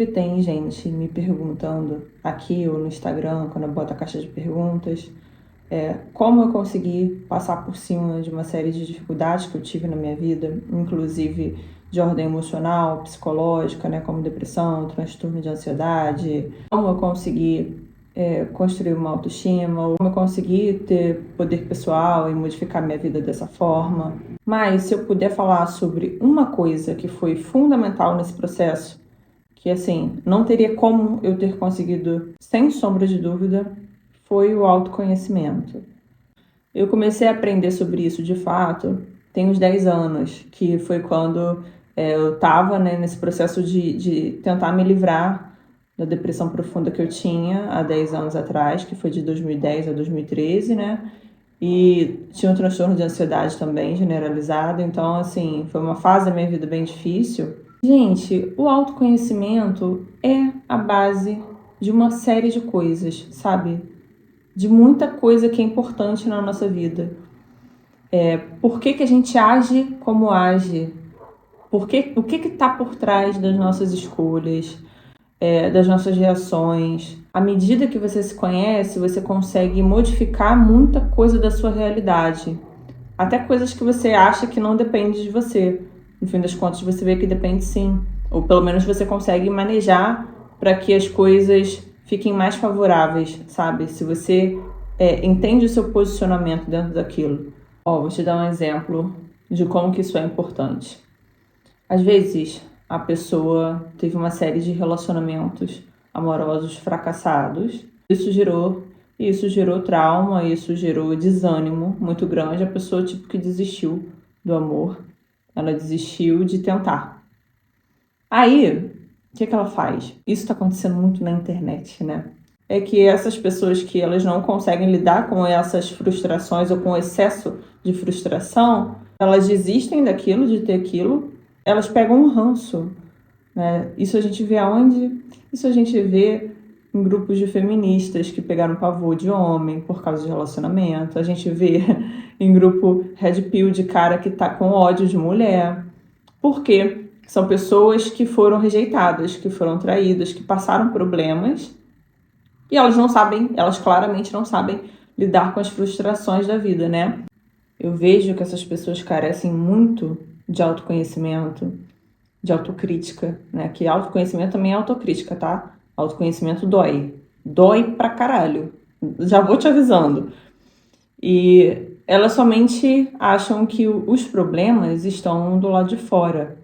sempre tem gente me perguntando aqui ou no Instagram, quando eu boto a caixa de perguntas, como eu consegui passar por cima de uma série de dificuldades que eu tive na minha vida, inclusive de ordem emocional, psicológica, né, como depressão, transtorno de ansiedade, como eu consegui construir uma autoestima, ou como eu consegui ter poder pessoal e modificar minha vida dessa forma. Mas se eu puder falar sobre uma coisa que foi fundamental nesse processo, que assim, não teria como eu ter conseguido, sem sombra de dúvida, foi o autoconhecimento. Eu comecei a aprender sobre isso de fato tem uns 10 anos, que foi quando eu estava, né, nesse processo de tentar me livrar da depressão profunda que eu tinha há 10 anos atrás, que foi de 2010 a 2013, né? E tinha um transtorno de ansiedade também generalizado, então, assim, foi uma fase da minha vida bem difícil. Gente, o autoconhecimento é a base de uma série de coisas, sabe? De muita coisa que é importante na nossa vida. Por que que a gente age como age? O que está por trás das nossas escolhas, das nossas reações? À medida que você se conhece, você consegue modificar muita coisa da sua realidade. Até coisas que você acha que não depende de você. No fim das contas, você vê que depende sim. Ou pelo menos você consegue manejar para que as coisas fiquem mais favoráveis, sabe? Se você entende o seu posicionamento dentro daquilo. Vou te dar um exemplo de como que isso é importante. Às vezes, a pessoa teve uma série de relacionamentos amorosos fracassados. Isso gerou trauma, isso gerou desânimo muito grande. A pessoa tipo que desistiu do amor. Ela desistiu de tentar. Aí, o que ela faz? Isso está acontecendo muito na internet, né? É que essas pessoas que elas não conseguem lidar com essas frustrações ou com o excesso de frustração, elas desistem daquilo, de ter aquilo, elas pegam um ranço, né? Isso a gente vê aonde? Isso a gente vê em grupos de feministas que pegaram pavor de homem por causa de relacionamento. A gente vê em grupo red pill de cara que tá com ódio de mulher. Por quê? São pessoas que foram rejeitadas, que foram traídas, que passaram problemas e elas claramente não sabem lidar com as frustrações da vida, né? Eu vejo que essas pessoas carecem muito de autoconhecimento, de autocrítica, né? Que autoconhecimento também é autocrítica, tá? Autoconhecimento dói. Dói pra caralho. Já vou te avisando. E elas somente acham que os problemas estão do lado de fora.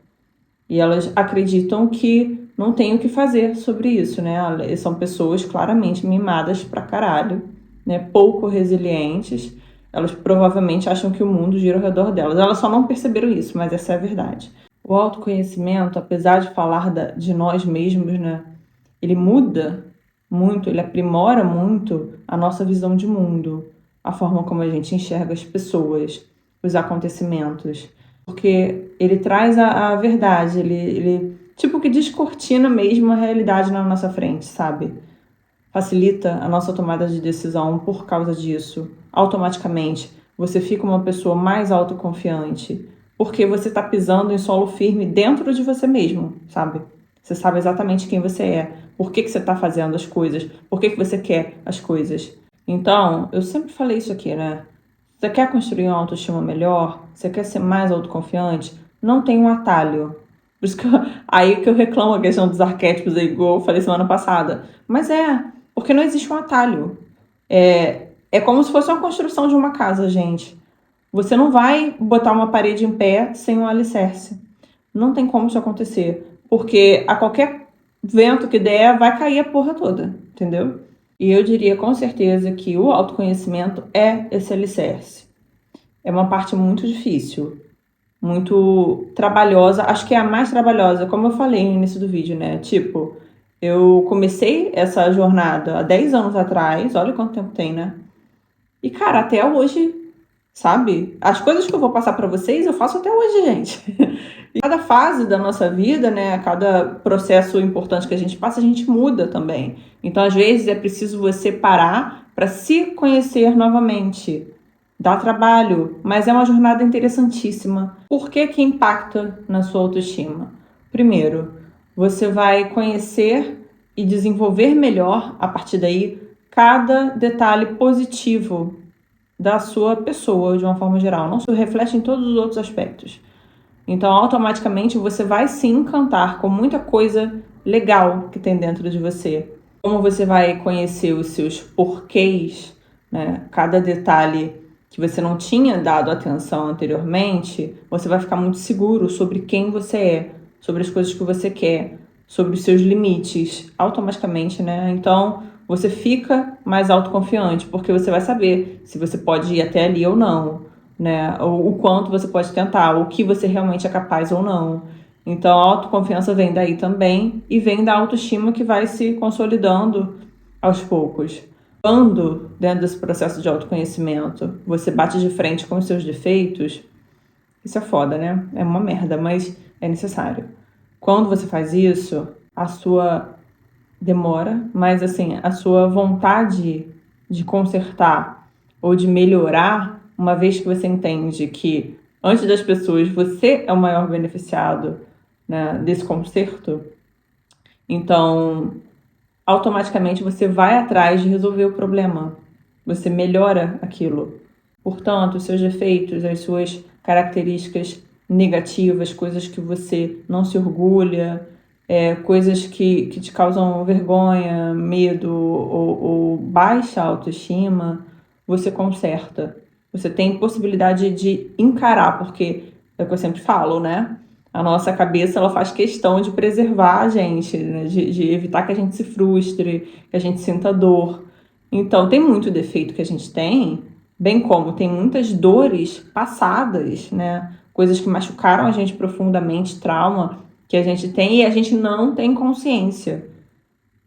E elas acreditam que não tem o que fazer sobre isso, né? São pessoas claramente mimadas pra caralho, né? Pouco resilientes. Elas provavelmente acham que o mundo gira ao redor delas. Elas só não perceberam isso, mas essa é a verdade. O autoconhecimento, apesar de falar de nós mesmos, né? Ele muda muito, ele aprimora muito a nossa visão de mundo, a forma como a gente enxerga as pessoas, os acontecimentos. Porque ele traz a verdade, ele tipo que descortina mesmo a realidade na nossa frente, sabe? Facilita a nossa tomada de decisão por causa disso. Automaticamente, você fica uma pessoa mais autoconfiante, porque você está pisando em solo firme dentro de você mesmo, sabe? Você sabe exatamente quem você é, por que você está fazendo as coisas, por que você quer as coisas. Então, eu sempre falei isso aqui, né? Você quer construir uma autoestima melhor? Você quer ser mais autoconfiante? Não tem um atalho. Por isso que aí que eu reclamo a questão dos arquétipos, aí, igual eu falei semana passada. Mas porque não existe um atalho. É como se fosse uma construção de uma casa, gente. Você não vai botar uma parede em pé sem um alicerce. Não tem como isso acontecer. Porque a qualquer vento que der, vai cair a porra toda, entendeu? E eu diria com certeza que o autoconhecimento é esse alicerce. É uma parte muito difícil, muito trabalhosa. Acho que é a mais trabalhosa, como eu falei no início do vídeo, né? Tipo, eu comecei essa jornada há 10 anos atrás, olha quanto tempo tem, né? E, cara, até hoje, sabe? As coisas que eu vou passar pra vocês, eu faço até hoje, gente. E cada fase da nossa vida, né? Cada processo importante que a gente passa, a gente muda também. Então, às vezes, é preciso você parar para se conhecer novamente. Dá trabalho, mas é uma jornada interessantíssima. Por que que impacta na sua autoestima? Primeiro, você vai conhecer e desenvolver melhor, a partir daí, cada detalhe positivo da sua pessoa, de uma forma geral. Não se reflete em todos os outros aspectos. Então, automaticamente, você vai se encantar com muita coisa legal que tem dentro de você. Como você vai conhecer os seus porquês, né? Cada detalhe que você não tinha dado atenção anteriormente, você vai ficar muito seguro sobre quem você é, sobre as coisas que você quer, sobre os seus limites, automaticamente, né? Então, você fica mais autoconfiante, porque você vai saber se você pode ir até ali ou não, né? O quanto você pode tentar, o que você realmente é capaz ou não. Então, a autoconfiança vem daí também e vem da autoestima que vai se consolidando aos poucos. Quando, dentro desse processo de autoconhecimento, você bate de frente com os seus defeitos, isso é foda, né? É uma merda, mas é necessário. Quando você faz isso, a sua demora, mas assim, a sua vontade de consertar ou de melhorar, uma vez que você entende que antes das pessoas você é o maior beneficiado, né, desse conserto, então automaticamente você vai atrás de resolver o problema. Você melhora aquilo. Portanto, os seus defeitos, as suas características negativas, coisas que você não se orgulha, coisas que te causam vergonha, medo ou baixa autoestima, você conserta. Você tem possibilidade de encarar, porque é o que eu sempre falo, né? A nossa cabeça, ela faz questão de preservar a gente, né? De evitar que a gente se frustre, que a gente sinta dor. Então, tem muito defeito que a gente tem, bem como tem muitas dores passadas, né? Coisas que machucaram a gente profundamente, trauma que a gente tem e a gente não tem consciência.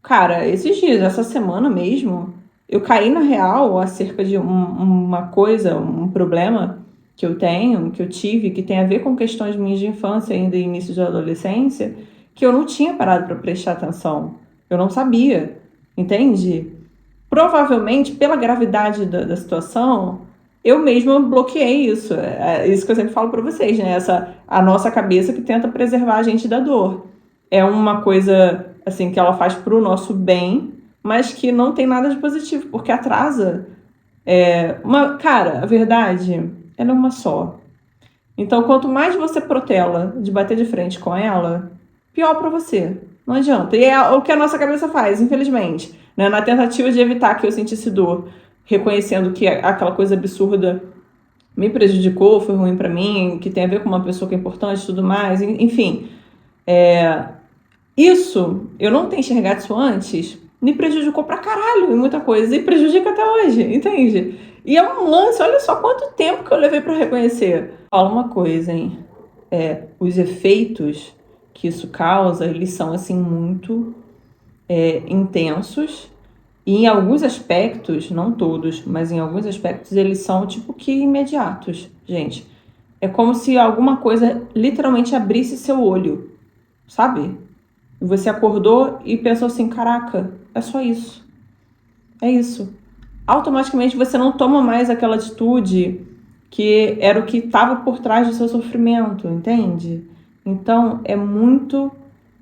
Cara, esses dias, essa semana mesmo, eu caí na real acerca de uma coisa, um problema que eu tenho, que eu tive, que tem a ver com questões minhas de infância ainda e início de adolescência, que eu não tinha parado para prestar atenção. Eu não sabia, entende? Provavelmente, pela gravidade da situação, eu mesma bloqueei isso. É isso que eu sempre falo para vocês, né? A nossa cabeça que tenta preservar a gente da dor. É uma coisa, assim, que ela faz pro nosso bem, mas que não tem nada de positivo, porque atrasa. Cara, a verdade, ela é uma só. Então, quanto mais você protela de bater de frente com ela, pior para você. Não adianta. E é o que a nossa cabeça faz, infelizmente. Né? Na tentativa de evitar que eu sentisse dor, reconhecendo que aquela coisa absurda me prejudicou, foi ruim para mim, que tem a ver com uma pessoa que é importante e tudo mais, enfim. Isso, eu não ter enxergado isso antes, me prejudicou pra caralho em muita coisa e prejudica até hoje, entende? E é um lance, olha só quanto tempo que eu levei pra reconhecer. Fala uma coisa, hein? Os efeitos que isso causa, eles são assim muito intensos e em alguns aspectos, não todos, mas em alguns aspectos eles são tipo que imediatos, gente. É como se alguma coisa literalmente abrisse seu olho, sabe? E você acordou e pensou assim, caraca, é só isso. É isso. Automaticamente você não toma mais aquela atitude que era o que estava por trás do seu sofrimento, entende? Então é muito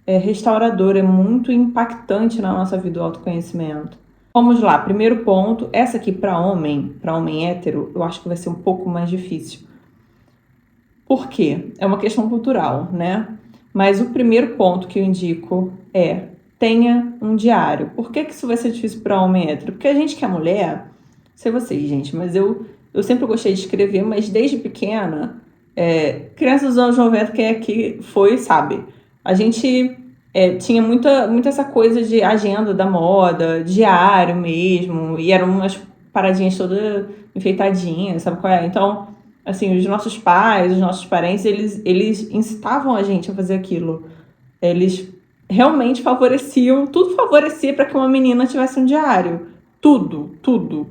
restaurador, é muito impactante na nossa vida o autoconhecimento. Vamos lá, primeiro ponto, essa aqui para homem hétero, eu acho que vai ser um pouco mais difícil. Por quê? É uma questão cultural, né? Mas o primeiro ponto que eu indico é tenha um diário. Por que isso vai ser difícil para homem hétero? Porque a gente que é mulher, sei vocês, gente, mas eu sempre gostei de escrever, mas desde pequena, criança dos anos 90, quem aqui foi, sabe? A gente tinha muito essa coisa de agenda da moda, diário mesmo, e eram umas paradinhas todas enfeitadinhas, sabe qual é? Então, assim, os nossos pais, os nossos parentes, eles incitavam a gente a fazer aquilo. Eles realmente favoreciam, tudo favorecia para que uma menina tivesse um diário. Tudo, tudo.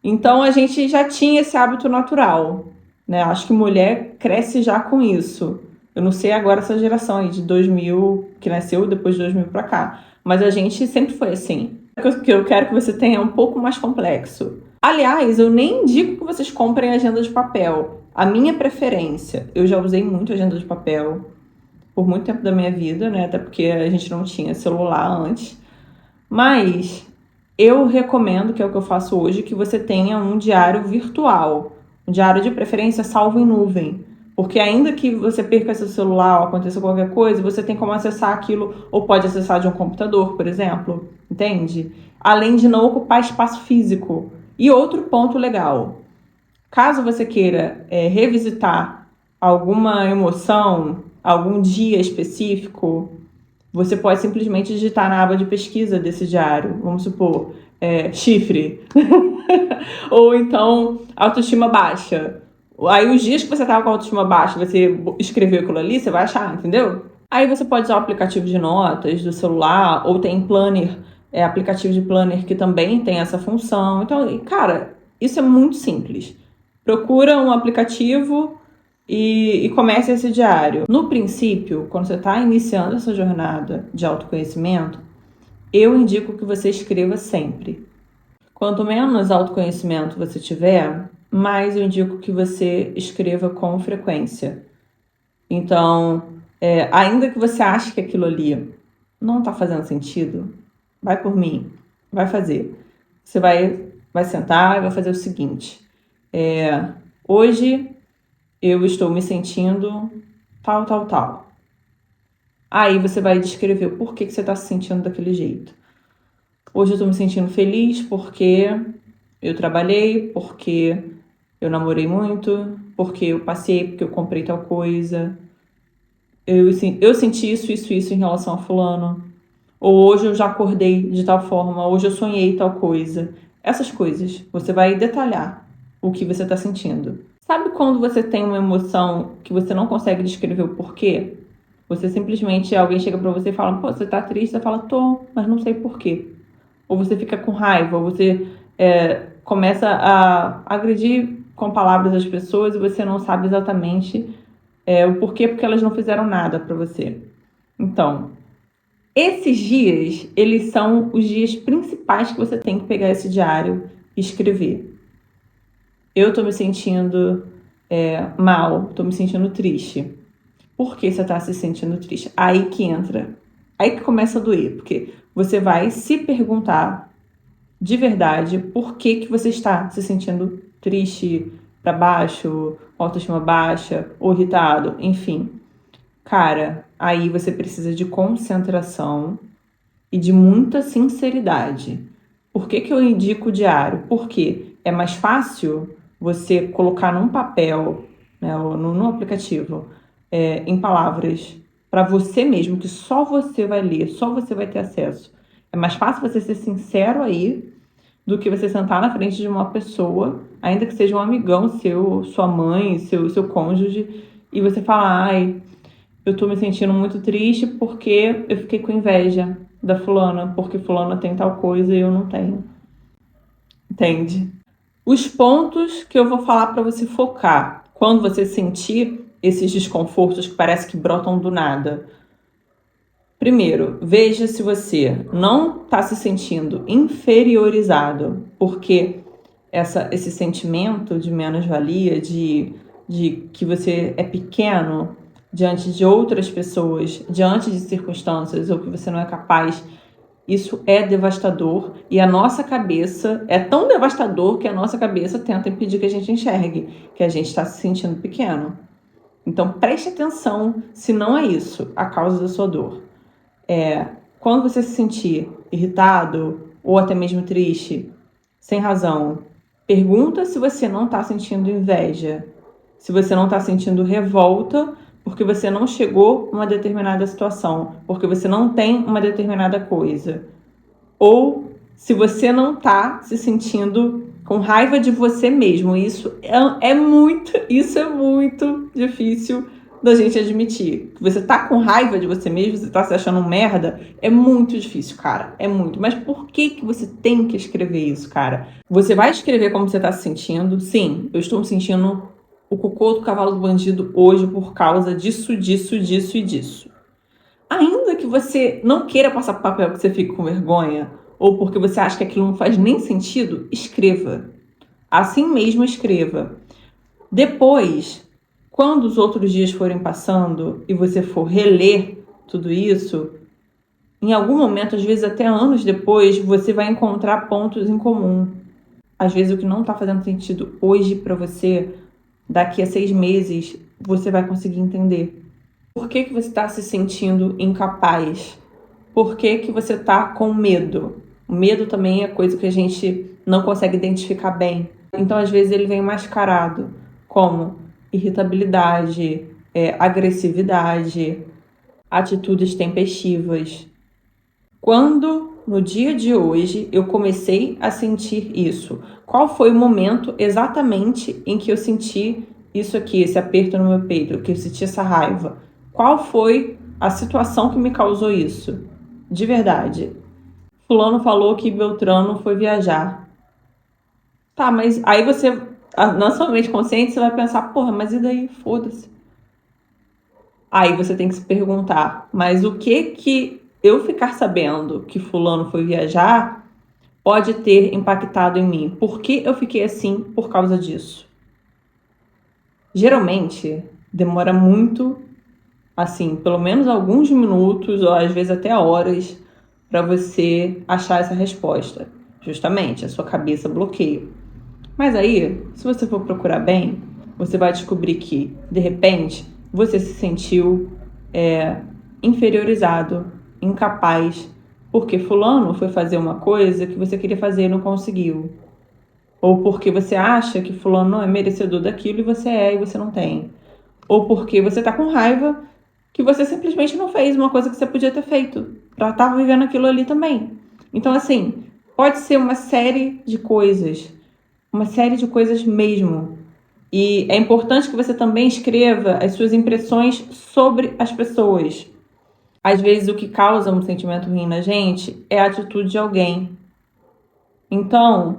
Então a gente já tinha esse hábito natural, né? Acho que mulher cresce já com isso. Eu não sei agora essa geração aí de 2000, que nasceu depois de 2000 para cá, mas a gente sempre foi assim. O que eu quero que você tenha é um pouco mais complexo. Aliás, eu nem indico que vocês comprem agenda de papel. A minha preferência, eu já usei muito agenda de papel. por muito tempo da minha vida, né? Até porque a gente não tinha celular antes. Mas eu recomendo, que é o que eu faço hoje, que você tenha um diário virtual. Um diário de preferência salvo em nuvem. Porque ainda que você perca seu celular ou aconteça qualquer coisa, você tem como acessar aquilo, ou pode acessar de um computador, por exemplo. Entende? Além de não ocupar espaço físico. E outro ponto legal. Caso você queira revisitar alguma emoção, algum dia específico, você pode simplesmente digitar na aba de pesquisa desse diário. Vamos supor, chifre. Ou então, autoestima baixa. Aí os dias que você tava com a autoestima baixa, você escreveu aquilo ali, você vai achar, entendeu? Aí você pode usar o aplicativo de notas do celular, ou tem planner, aplicativo de planner que também tem essa função. Então, cara, isso é muito simples. Procura um aplicativo e comece esse diário. No princípio, quando você está iniciando essa jornada de autoconhecimento, eu indico que você escreva sempre. Quanto menos autoconhecimento você tiver, mais eu indico que você escreva com frequência. Então, ainda que você ache que aquilo ali não está fazendo sentido, vai por mim, vai fazer. Você vai sentar e vai fazer o seguinte. Hoje eu estou me sentindo tal, tal, tal. Aí você vai descrever o porquê que você está se sentindo daquele jeito. Hoje eu estou me sentindo feliz porque eu trabalhei, porque eu namorei muito, porque eu passei, porque eu comprei tal coisa. Eu senti isso em relação a fulano. Ou hoje eu já acordei de tal forma, hoje eu sonhei tal coisa. Essas coisas, você vai detalhar o que você está sentindo. Sabe quando você tem uma emoção que você não consegue descrever o porquê? Você simplesmente, alguém chega pra você e fala, pô, você tá triste? Você fala, tô, mas não sei porquê. Ou você fica com raiva, ou você começa a agredir com palavras as pessoas e você não sabe exatamente o porquê, porque elas não fizeram nada pra você. Então, esses dias, eles são os dias principais que você tem que pegar esse diário e escrever. Eu tô me sentindo mal, tô me sentindo triste. Por que você tá se sentindo triste? Aí que entra, aí que começa a doer, porque você vai se perguntar de verdade por que você está se sentindo triste, para baixo, autoestima baixa, ou irritado, enfim. Cara, aí você precisa de concentração e de muita sinceridade. Por que eu indico o diário? Porque é mais fácil você colocar num papel, né, ou no aplicativo, em palavras, para você mesmo, que só você vai ler, só você vai ter acesso. É mais fácil você ser sincero aí do que você sentar na frente de uma pessoa, ainda que seja um amigão seu, sua mãe, seu cônjuge, e você falar, ai, eu tô me sentindo muito triste porque eu fiquei com inveja da fulana, porque fulana tem tal coisa e eu não tenho. Entende? Os pontos que eu vou falar para você focar quando você sentir esses desconfortos que parece que brotam do nada. Primeiro, veja se você não está se sentindo inferiorizado, porque esse sentimento de menos-valia, de que você é pequeno diante de outras pessoas, diante de circunstâncias, ou que você não é capaz, isso é devastador. E a nossa cabeça é tão devastador que a nossa cabeça tenta impedir que a gente enxergue, que a gente está se sentindo pequeno. Então preste atenção se não é isso a causa da sua dor. Quando você se sentir irritado ou até mesmo triste, sem razão, pergunta se você não está sentindo inveja, se você não está sentindo revolta porque você não chegou a uma determinada situação, porque você não tem uma determinada coisa. Ou se você não está se sentindo com raiva de você mesmo. Isso é muito difícil da gente admitir. Que você tá com raiva de você mesmo, você tá se achando um merda, é muito difícil, cara. É muito. Mas por que você tem que escrever isso, cara? Você vai escrever como você tá se sentindo. Sim, eu estou me sentindo o cocô do cavalo do bandido hoje por causa disso, disso, disso e disso. Ainda que você não queira passar pro papel que você fique com vergonha, ou porque você acha que aquilo não faz nem sentido, escreva. Assim mesmo escreva. Depois, quando os outros dias forem passando e você for reler tudo isso, em algum momento, às vezes até anos depois, você vai encontrar pontos em comum. Às vezes o que não está fazendo sentido hoje para você, daqui a 6 meses, você vai conseguir entender. Por que você está se sentindo incapaz? Por que você está com medo? O medo também é coisa que a gente não consegue identificar bem. Então, às vezes, ele vem mascarado como irritabilidade, agressividade, atitudes tempestivas. Quando, no dia de hoje, eu comecei a sentir isso? Qual foi o momento exatamente em que eu senti isso aqui, esse aperto no meu peito, que eu senti essa raiva? Qual foi a situação que me causou isso? De verdade. Fulano falou que Beltrano foi viajar. Tá, mas aí você, na sua mente consciente, você vai pensar, porra, mas e daí? Foda-se. Aí você tem que se perguntar, mas o que eu ficar sabendo que fulano foi viajar pode ter impactado em mim? Por que eu fiquei assim por causa disso? Geralmente, demora muito, assim, pelo menos alguns minutos, ou às vezes até horas, para você achar essa resposta. Justamente, a sua cabeça bloqueia. Mas aí, se você for procurar bem, você vai descobrir que, de repente, você se sentiu inferiorizado, incapaz, porque fulano foi fazer uma coisa que você queria fazer e não conseguiu. Ou porque você acha que fulano não é merecedor daquilo e você não tem. Ou porque você tá com raiva que você simplesmente não fez uma coisa que você podia ter feito. Ela estava vivendo aquilo ali também. Então, assim, pode ser uma série de coisas. Uma série de coisas mesmo. E é importante que você também escreva as suas impressões sobre as pessoas. Às vezes o que causa um sentimento ruim na gente é a atitude de alguém. Então,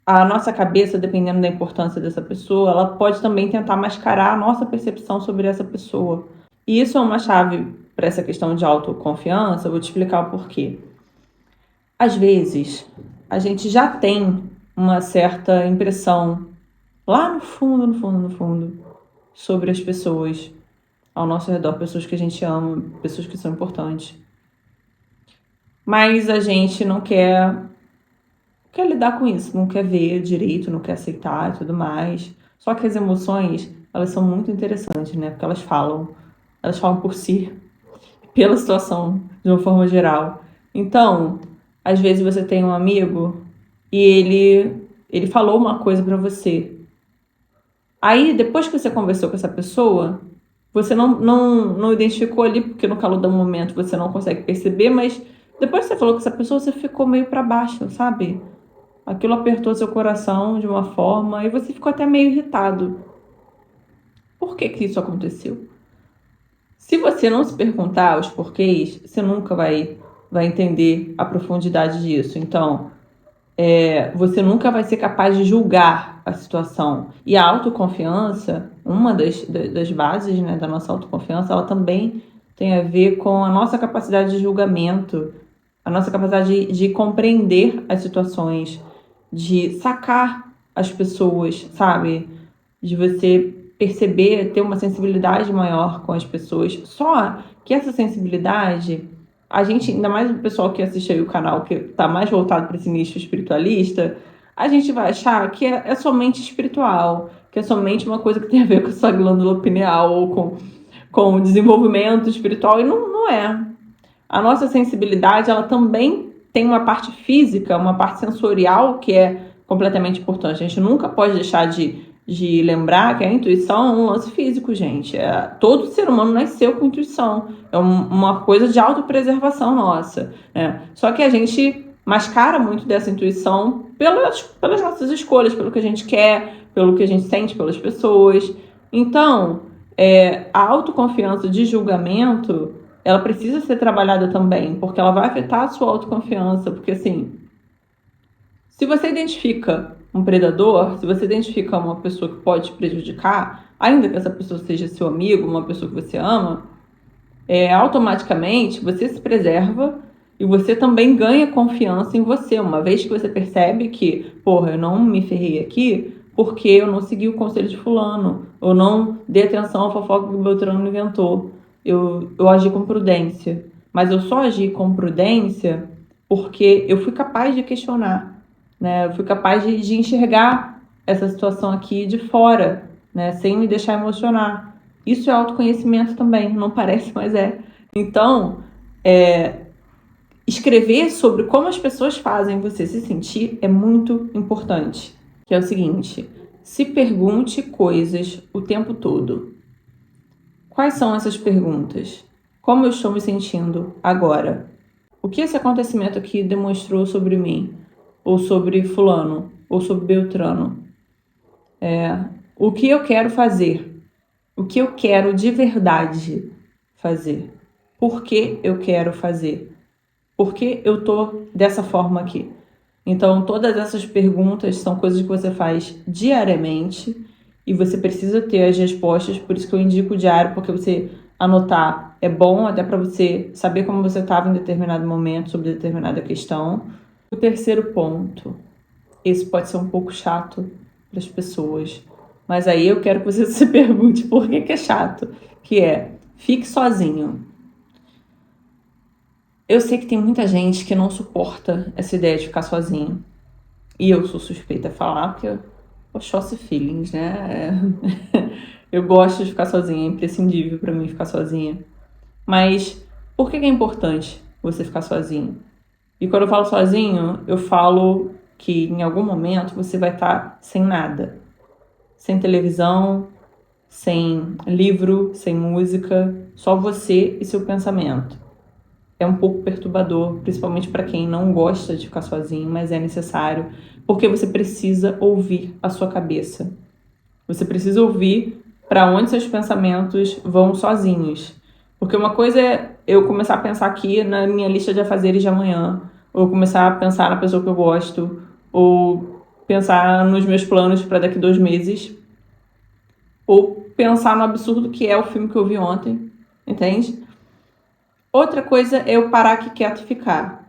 a nossa cabeça, dependendo da importância dessa pessoa, ela pode também tentar mascarar a nossa percepção sobre essa pessoa. E isso é uma chave para essa questão de autoconfiança. Eu vou te explicar o porquê. Às vezes, a gente já tem uma certa impressão lá no fundo, sobre as pessoas ao nosso redor, pessoas que a gente ama, pessoas que são importantes. Mas a gente não quer lidar com isso, não quer ver direito, não quer aceitar e tudo mais. Só que as emoções, elas são muito interessantes, né? Porque elas falam por si, pela situação, de uma forma geral. Então, às vezes você tem um amigo e ele falou uma coisa pra você. Aí, depois que você conversou com essa pessoa, você não identificou ali, porque no calor do momento você não consegue perceber, mas depois que você falou com essa pessoa, você ficou meio pra baixo, sabe? Aquilo apertou seu coração de uma forma e você ficou até meio irritado. Por que isso aconteceu? Se você não se perguntar os porquês, você nunca vai entender a profundidade disso. Então, você nunca vai ser capaz de julgar a situação. E a autoconfiança, uma das bases, né, da nossa autoconfiança, ela também tem a ver com a nossa capacidade de julgamento, a nossa capacidade de compreender as situações, de sacar as pessoas, sabe? De você perceber, ter uma sensibilidade maior com as pessoas. Só que essa sensibilidade, a gente, ainda mais o pessoal que assiste aí o canal, que tá mais voltado para esse nicho espiritualista, a gente vai achar que é somente espiritual, que é somente uma coisa que tem a ver com a sua glândula pineal ou com o desenvolvimento espiritual, e não é. A nossa sensibilidade, ela também tem uma parte física, uma parte sensorial que é completamente importante. A gente nunca pode deixar de lembrar que a intuição é um lance físico, gente. Todo ser humano nasceu com intuição. É uma coisa de autopreservação nossa, né? Só que a gente mascara muito dessa intuição pelas nossas escolhas, pelo que a gente quer, pelo que a gente sente pelas pessoas. Então, a autoconfiança de julgamento, ela precisa ser trabalhada também, porque ela vai afetar a sua autoconfiança. Porque, assim, se você identifica um predador, se você identifica uma pessoa que pode te prejudicar, ainda que essa pessoa seja seu amigo, uma pessoa que você ama, automaticamente você se preserva e você também ganha confiança em você. Uma vez que você percebe que, porra, eu não me ferrei aqui, porque eu não segui o conselho de fulano, eu não dei atenção à fofoca que o Beltrano inventou. Eu agi com prudência, mas eu só agi com prudência porque eu fui capaz de questionar, né? Eu fui capaz de enxergar essa situação aqui de fora, né? Sem me deixar emocionar. Isso é autoconhecimento também, não parece, mas é. Então, escrever sobre como as pessoas fazem você se sentir é muito importante. Que é o seguinte: se pergunte coisas o tempo todo. Quais são essas perguntas? Como eu estou me sentindo agora? O que esse acontecimento aqui demonstrou sobre mim? Ou sobre fulano? Ou sobre Beltrano? O que eu quero fazer? O que eu quero de verdade fazer? Por que eu quero fazer? Por que eu tô dessa forma aqui? Então, todas essas perguntas são coisas que você faz diariamente e você precisa ter as respostas, por isso que eu indico o diário, porque você anotar é bom até para você saber como você estava em determinado momento sobre determinada questão. O terceiro ponto, esse pode ser um pouco chato para as pessoas, mas aí eu quero que você se pergunte por que é chato, que é: fique sozinho. Eu sei que tem muita gente que não suporta essa ideia de ficar sozinho. E eu sou suspeita a falar, porque eu Oxóssi feelings, né? Eu gosto de ficar sozinha, é imprescindível pra mim ficar sozinha. Mas por que é importante você ficar sozinho? E quando eu falo sozinho, eu falo que em algum momento você vai estar sem nada. Sem televisão, sem livro, sem música, só você e seu pensamento. É um pouco perturbador, principalmente para quem não gosta de ficar sozinho, mas é necessário, porque você precisa ouvir a sua cabeça. Você precisa ouvir para onde seus pensamentos vão sozinhos. Porque uma coisa é eu começar a pensar aqui na minha lista de afazeres de amanhã, ou começar a pensar na pessoa que eu gosto, ou pensar nos meus planos para daqui 2 meses, ou pensar no absurdo que é o filme que eu vi ontem, entende? Outra coisa é eu parar aqui quieto e ficar.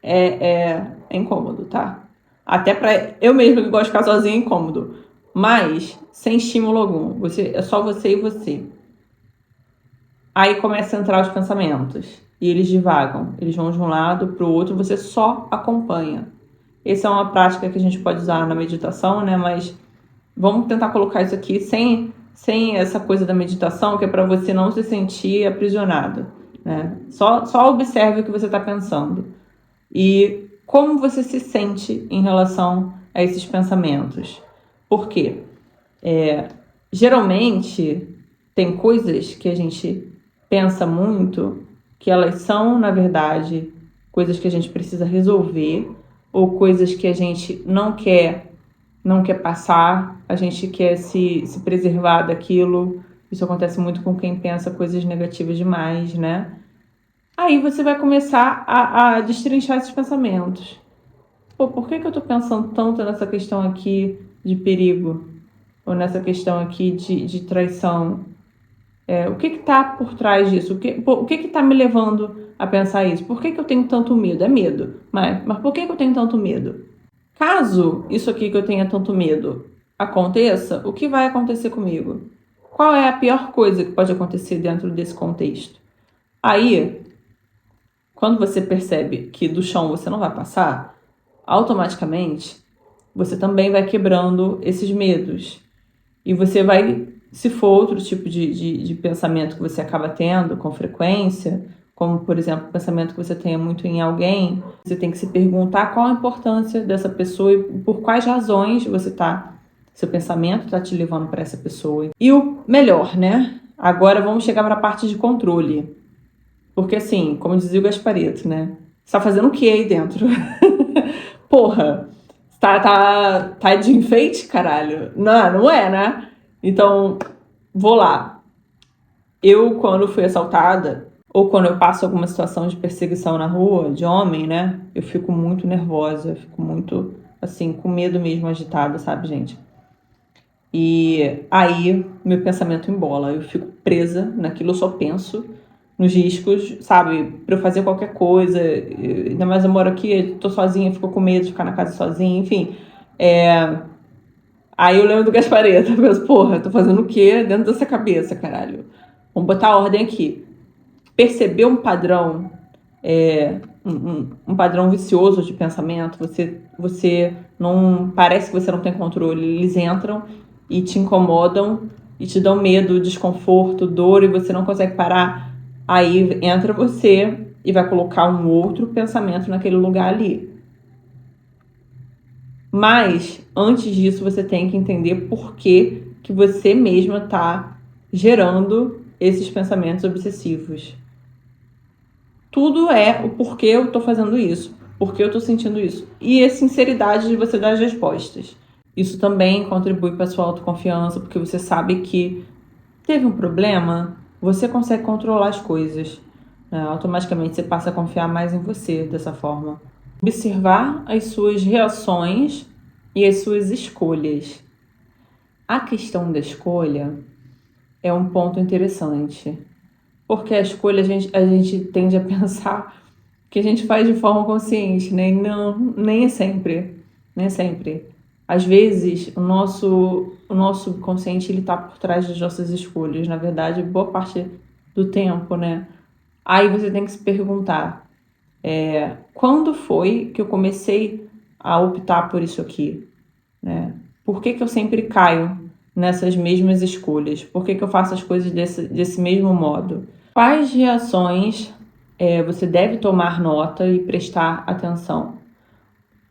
É incômodo, tá? Até pra eu mesma que gosto de ficar sozinha é incômodo. Mas sem estímulo algum. É só você e você. Aí começa a entrar os pensamentos. E eles divagam. Eles vão de um lado para o outro. Você só acompanha. Essa é uma prática que a gente pode usar na meditação, né? Mas vamos tentar colocar isso aqui sem essa coisa da meditação, que é para você não se sentir aprisionado. Né? Só observe o que você está pensando. E como você se sente em relação a esses pensamentos. Por quê? Geralmente, tem coisas que a gente pensa muito que elas são, na verdade, coisas que a gente precisa resolver ou coisas que a gente não quer passar, a gente quer se preservar daquilo. Isso acontece muito com quem pensa coisas negativas demais, né? Aí você vai começar a destrinchar esses pensamentos. Pô, por que eu tô pensando tanto nessa questão aqui de perigo? Ou nessa questão aqui de traição? O que tá por trás disso? O que tá me levando a pensar isso? Por que eu tenho tanto medo? É medo. Mas por que eu tenho tanto medo? Caso isso aqui que eu tenha tanto medo aconteça, o que vai acontecer comigo? Qual é a pior coisa que pode acontecer dentro desse contexto? Aí, quando você percebe que do chão você não vai passar, automaticamente você também vai quebrando esses medos. E você vai, se for outro tipo de pensamento que você acaba tendo com frequência, como, por exemplo, o pensamento que você tenha muito em alguém, você tem que se perguntar qual a importância dessa pessoa e por quais razões seu pensamento está te levando para essa pessoa. E o melhor, né? Agora vamos chegar para a parte de controle. Porque assim, como dizia o Gaspareto, né? Você tá fazendo o que aí dentro? Porra, tá de enfeite, caralho? Não é, né? Então, vou lá. Eu, quando fui assaltada, ou quando eu passo alguma situação de perseguição na rua, de homem, né? Eu fico muito nervosa, eu fico muito, assim, com medo mesmo, agitada, sabe, gente? E aí, meu pensamento embola. Eu fico presa naquilo, eu só penso nos riscos, sabe? Pra eu fazer qualquer coisa. Ainda mais eu moro aqui, tô sozinha, fico com medo de ficar na casa sozinha, enfim. Aí eu lembro do Gaspareta, eu penso, porra, tô fazendo o quê dentro dessa cabeça, caralho? Vamos botar a ordem aqui. Perceber um padrão, um padrão vicioso de pensamento, você não, parece que você não tem controle, eles entram e te incomodam e te dão medo, desconforto, dor e você não consegue parar. Aí entra você e vai colocar um outro pensamento naquele lugar ali. Mas, antes disso, você tem que entender por que você mesma está gerando esses pensamentos obsessivos. Tudo é o porquê eu estou fazendo isso, porquê eu estou sentindo isso. E a sinceridade de você dar as respostas. Isso também contribui para a sua autoconfiança, porque você sabe que teve um problema, você consegue controlar as coisas. Automaticamente você passa a confiar mais em você dessa forma. Observar as suas reações e as suas escolhas. A questão da escolha é um ponto interessante, porque a escolha a gente tende a pensar que a gente faz de forma consciente, né? E não, nem é sempre, nem é sempre. Às vezes, o nosso subconsciente ele tá por trás das nossas escolhas, na verdade, boa parte do tempo, né? Aí você tem que se perguntar, quando foi que eu comecei a optar por isso aqui, né? Por que eu sempre caio nessas mesmas escolhas? Por que eu faço as coisas desse mesmo modo? Quais reações você deve tomar nota e prestar atenção?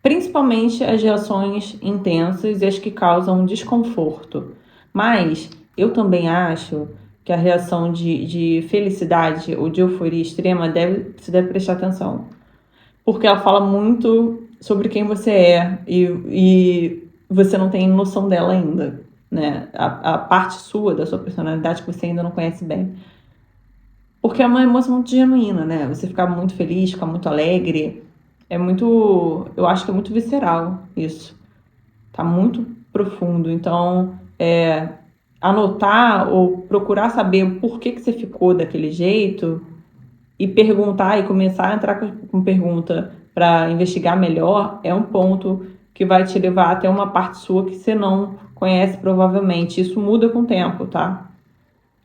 Principalmente as reações intensas e as que causam desconforto. Mas eu também acho que a reação de felicidade ou de euforia extrema você deve prestar atenção. Porque ela fala muito sobre quem você é e você não tem noção dela ainda, né? A parte sua, da sua personalidade que você ainda não conhece bem. Porque é uma emoção muito genuína, né? Você ficar muito feliz, ficar muito alegre, é muito... Eu acho que é muito visceral isso. Tá muito profundo. Então, anotar ou procurar saber por que você ficou daquele jeito e perguntar e começar a entrar com pergunta para investigar melhor é um ponto que vai te levar até uma parte sua que você não conhece provavelmente. Isso muda com o tempo, tá?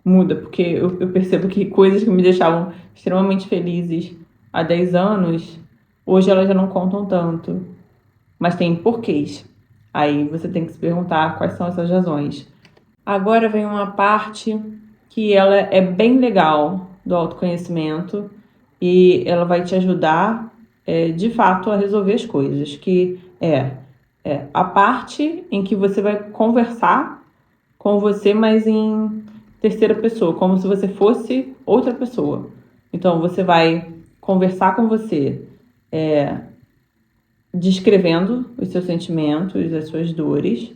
Muda, porque eu percebo que coisas que me deixavam extremamente felizes há 10 anos, hoje elas já não contam tanto. Mas tem porquês. Aí você tem que se perguntar quais são essas razões. Agora vem uma parte que ela é bem legal do autoconhecimento e ela vai te ajudar, de fato, a resolver as coisas, que é a parte em que você vai conversar com você, mas em terceira pessoa, como se você fosse outra pessoa. Então, você vai conversar com você, descrevendo os seus sentimentos, as suas dores,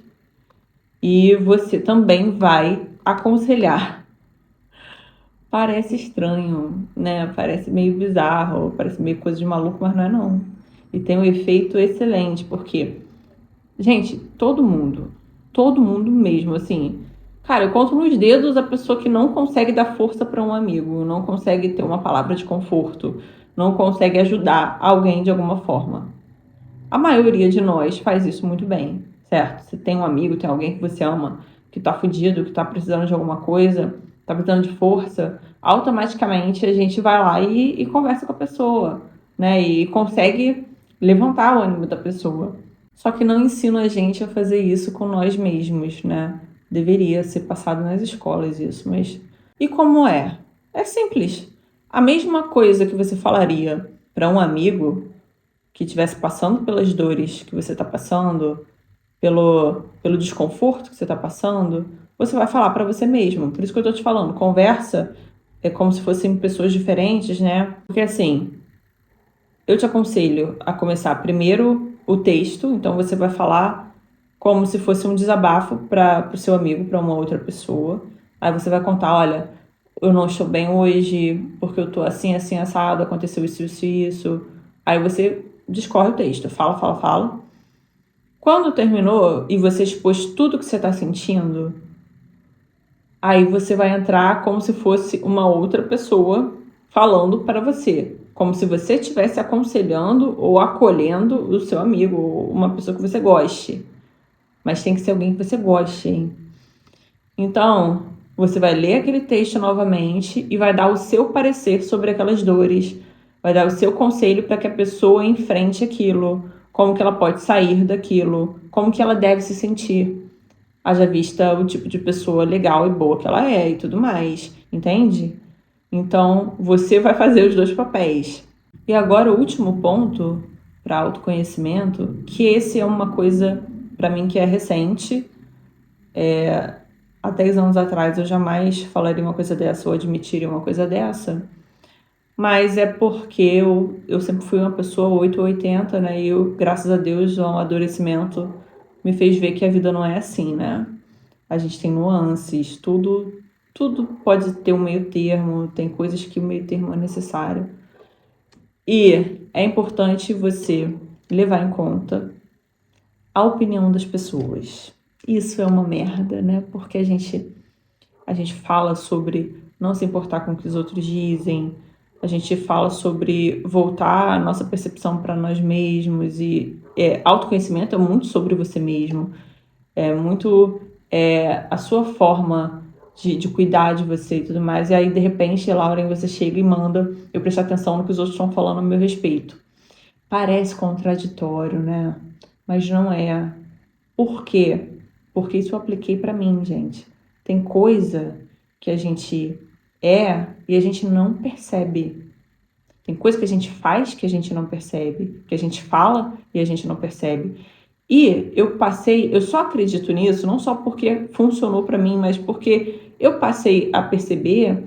e você também vai aconselhar. Parece estranho, né? Parece meio bizarro, parece meio coisa de maluco, mas não é não. E tem um efeito excelente, porque, gente, todo mundo mesmo, assim, cara, eu conto nos dedos a pessoa que não consegue dar força para um amigo, não consegue ter uma palavra de conforto, não consegue ajudar alguém de alguma forma. A maioria de nós faz isso muito bem, certo? Se tem um amigo, tem alguém que você ama, que tá fudido, que tá precisando de alguma coisa, tá precisando de força, automaticamente a gente vai lá e conversa com a pessoa, né? E consegue levantar o ânimo da pessoa. Só que não ensina a gente a fazer isso com nós mesmos, né? Deveria ser passado nas escolas isso, mas... E como é? É simples. A mesma coisa que você falaria para um amigo que estivesse passando pelas dores que você está passando, pelo desconforto que você está passando, você vai falar para você mesmo. Por isso que eu estou te falando, conversa é como se fossem pessoas diferentes, né? Porque assim, eu te aconselho a começar primeiro o texto, então você vai falar como se fosse um desabafo para o seu amigo, para uma outra pessoa. Aí você vai contar, olha, eu não estou bem hoje, porque eu tô assim, assim, assado, aconteceu isso, isso e isso. Aí você discorre o texto, fala, fala, fala. Quando terminou e você expôs tudo que você está sentindo, aí você vai entrar como se fosse uma outra pessoa falando para você, como se você estivesse aconselhando ou acolhendo o seu amigo, ou uma pessoa que você goste. mas tem que ser alguém que você goste, hein? Então, você vai ler aquele texto novamente e vai dar o seu parecer sobre aquelas dores, vai dar o seu conselho para que a pessoa enfrente aquilo, como que ela pode sair daquilo, como que ela deve se sentir, haja vista o tipo de pessoa legal e boa que ela é e tudo mais, entende? Então, você vai fazer os dois papéis. E agora o último ponto para autoconhecimento, que esse é uma coisa para mim que é recente. Há 10 anos atrás eu jamais falaria uma coisa dessa ou admitiria uma coisa dessa. Mas é porque eu sempre fui uma pessoa 8 ou 80, né? E eu, graças a Deus, o amadurecimento me fez ver que a vida não é assim, né? A gente tem nuances, tudo pode ter um meio termo, tem coisas que o meio termo é necessário. E é importante você levar em conta a opinião das pessoas. Isso é uma merda, né? Porque a gente fala sobre não se importar com o que os outros dizem, a gente fala sobre voltar a nossa percepção para nós mesmos e autoconhecimento é muito sobre você mesmo, é muito a sua forma de cuidar de você e tudo mais. E aí, de repente, Lauren, você chega e manda eu prestar atenção no que os outros estão falando a meu respeito. Parece contraditório, né? Mas não é. Por quê? Porque isso eu apliquei para mim, gente. Tem coisa que a gente e a gente não percebe. Tem coisa que a gente faz que a gente não percebe, que a gente fala e a gente não percebe. E eu só acredito nisso, não só porque funcionou para mim, mas porque eu passei a perceber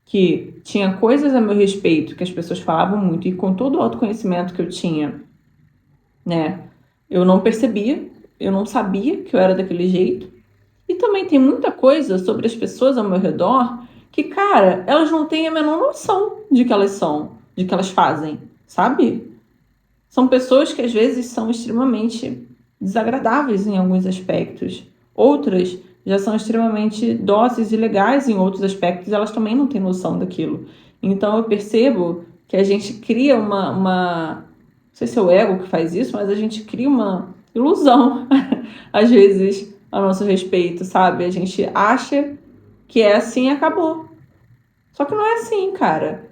que tinha coisas a meu respeito que as pessoas falavam muito, e com todo o autoconhecimento que eu tinha, né, eu não percebia, eu não sabia que eu era daquele jeito. E também tem muita coisa sobre as pessoas ao meu redor que, cara, elas não têm a menor noção de que elas são, de que elas fazem, sabe? São pessoas que às vezes são extremamente desagradáveis em alguns aspectos. Outras já são extremamente dóceis e legais em outros aspectos, elas também não têm noção daquilo. Então eu percebo que a gente cria não sei se é o ego que faz isso, mas a gente cria uma ilusão, às vezes, a nosso respeito, sabe? A gente acha que é assim e acabou. Só que não é assim, cara.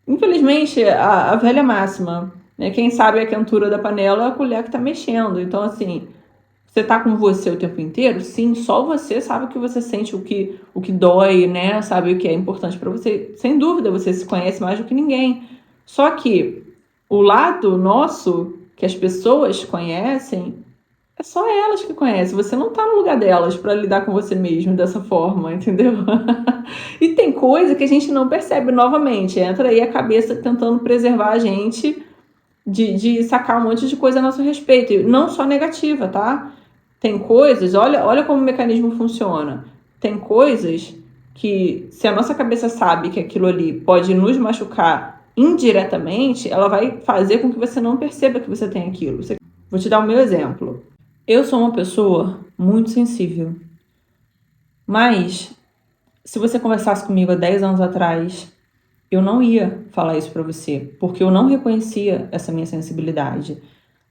Infelizmente, a velha máxima, né? Quem sabe a quentura da panela é a colher que tá mexendo. Então, assim, você tá com você o tempo inteiro? Sim, só você sabe o que você sente, o que dói, né? Sabe o que é importante para você. Sem dúvida, você se conhece mais do que ninguém. Só que o lado nosso, que as pessoas conhecem, é só elas que conhecem. Você não tá no lugar delas para lidar com você mesmo dessa forma, entendeu? E tem coisa que a gente não percebe novamente. Entra aí a cabeça tentando preservar a gente de sacar um monte de coisa a nosso respeito. E não só negativa, tá? Tem coisas, olha como o mecanismo funciona. Tem coisas que, se a nossa cabeça sabe que aquilo ali pode nos machucar indiretamente, ela vai fazer com que você não perceba que você tem aquilo. Vou te dar o meu exemplo. Eu sou uma pessoa muito sensível, mas se você conversasse comigo há 10 anos atrás, eu não ia falar isso pra você, porque eu não reconhecia essa minha sensibilidade.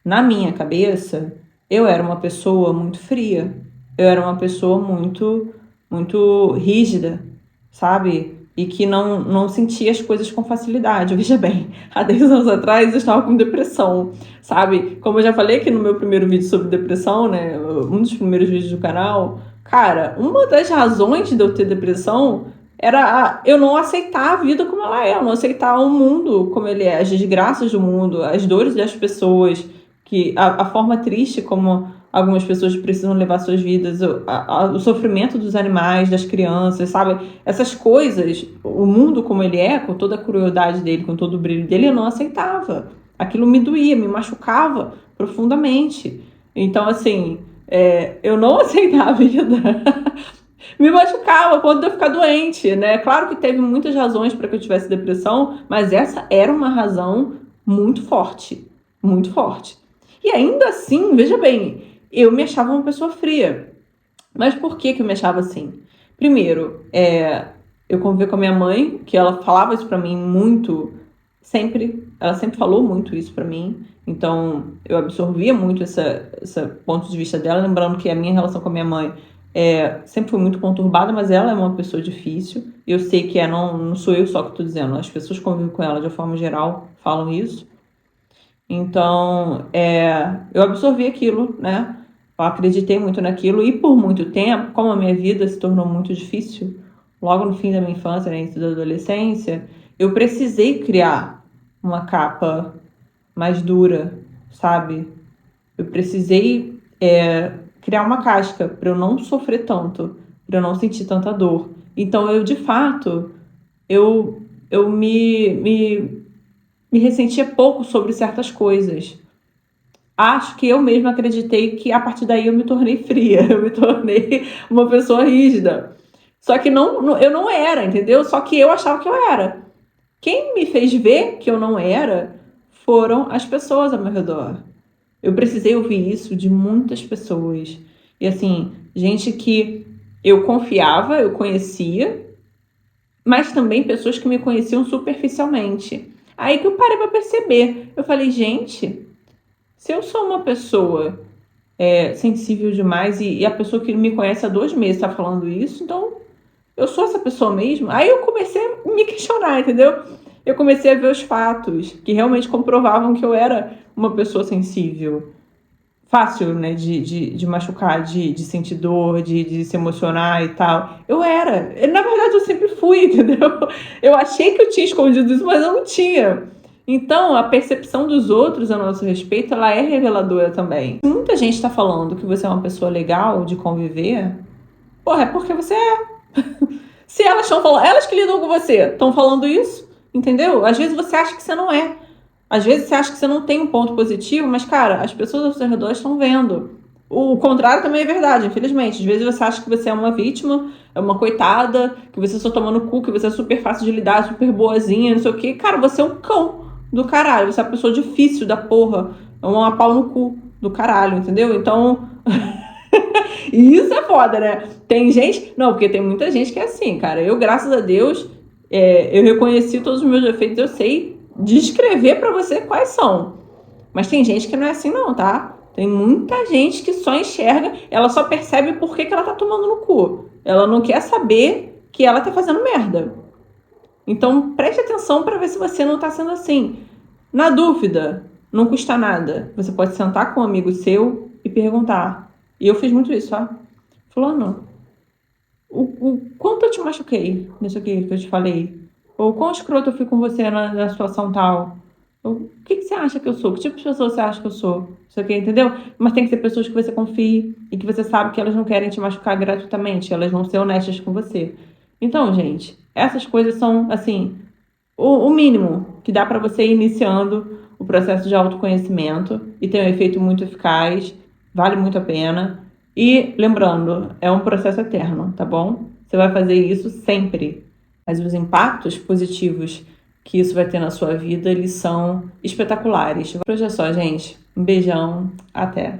Na minha cabeça, eu era uma pessoa muito fria, eu era uma pessoa muito rígida, sabe? E que não sentia as coisas com facilidade. Veja bem, há 10 anos atrás eu estava com depressão, sabe? Como eu já falei aqui no meu primeiro vídeo sobre depressão, né? Um dos primeiros vídeos do canal, cara, uma das razões de eu ter depressão era eu não aceitar a vida como ela é, eu não aceitar o mundo como ele é, as desgraças do mundo, as dores das pessoas, que a forma triste como algumas pessoas precisam levar suas vidas, o sofrimento dos animais, das crianças, sabe? Essas coisas, o mundo como ele é, com toda a crueldade dele, com todo o brilho dele, eu não aceitava. Aquilo me doía, me machucava profundamente. Então, assim, eu não aceitar a vida me machucava ao ponto de eu ficar doente, né? Claro que teve muitas razões para que eu tivesse depressão, mas essa era uma razão muito forte, muito forte. E ainda assim, veja bem, eu me achava uma pessoa fria. Mas por que eu me achava assim? Primeiro, eu convivia com a minha mãe, que ela falava isso pra mim muito ela sempre falou muito isso pra mim, então eu absorvia muito esse ponto de vista dela, lembrando que a minha relação com a minha mãe sempre foi muito conturbada, mas ela é uma pessoa difícil, eu sei que não sou eu só que estou dizendo, as pessoas que convivem com ela de uma forma geral falam isso, então eu absorvi aquilo, né? Eu acreditei muito naquilo e por muito tempo, como a minha vida se tornou muito difícil, logo no fim da minha infância, né, início da adolescência, eu precisei criar uma capa mais dura, sabe? Eu precisei criar uma casca para eu não sofrer tanto, para eu não sentir tanta dor. Então eu, de fato, eu me ressentia pouco sobre certas coisas. Acho que eu mesma acreditei que a partir daí eu me tornei fria, eu me tornei uma pessoa rígida. Só que eu não era, entendeu? Só que eu achava que eu era. Quem me fez ver que eu não era foram as pessoas ao meu redor. Eu precisei ouvir isso de muitas pessoas. E assim, gente que eu confiava, eu conhecia, mas também pessoas que me conheciam superficialmente. Aí que eu parei pra perceber. Eu falei, gente, se eu sou uma pessoa sensível demais e a pessoa que me conhece há 2 meses tá falando isso, então eu sou essa pessoa mesmo? Aí eu comecei a me questionar, entendeu? Eu comecei a ver os fatos que realmente comprovavam que eu era uma pessoa sensível. Fácil, né, de machucar, de sentir dor, de se emocionar e tal. Eu era. Na verdade, eu sempre fui, entendeu? Eu achei que eu tinha escondido isso, mas eu não tinha. Então, a percepção dos outros a nosso respeito, ela é reveladora também. Muita gente tá falando que você é uma pessoa legal de conviver, porra, é porque você é. Se elas estão falando, elas que lidam com você, estão falando isso, entendeu? Às vezes você acha que você não é. Às vezes você acha que você não tem um ponto positivo, mas, cara, as pessoas ao seu redor estão vendo. O contrário também é verdade, infelizmente. Às vezes você acha que você é uma vítima, é uma coitada, que você só toma no cu, que você é super fácil de lidar, super boazinha, não sei o quê. Cara, você é um cão do caralho. Você é uma pessoa difícil da porra. É uma pau no cu do caralho, entendeu? Então. E isso é foda, né? Tem gente. Não, porque tem muita gente que é assim, cara. Eu, graças a Deus, eu reconheci todos os meus defeitos, eu sei descrever pra você quais são. Mas tem gente que não é assim, não, tá? Tem muita gente que só enxerga, ela só percebe por que ela tá tomando no cu. Ela não quer saber que ela tá fazendo merda. Então preste atenção pra ver se você não tá sendo assim. Na dúvida, não custa nada. Você pode sentar com um amigo seu e perguntar. E eu fiz muito isso, tá? Fulano, o quanto eu te machuquei nisso aqui que eu te falei? Ou quão escroto eu fui com você na situação tal? Ou, o que você acha que eu sou? Que tipo de pessoa você acha que eu sou? Isso aqui, entendeu? Mas tem que ser pessoas que você confie e que você sabe que elas não querem te machucar gratuitamente. Elas vão ser honestas com você. Então, gente, essas coisas são, assim, o mínimo que dá pra você ir iniciando o processo de autoconhecimento e tem um efeito muito eficaz, vale muito a pena. E lembrando, é um processo eterno, tá bom? Você vai fazer isso sempre. Mas os impactos positivos que isso vai ter na sua vida, eles são espetaculares. Por hoje é só, gente. Um beijão. Até.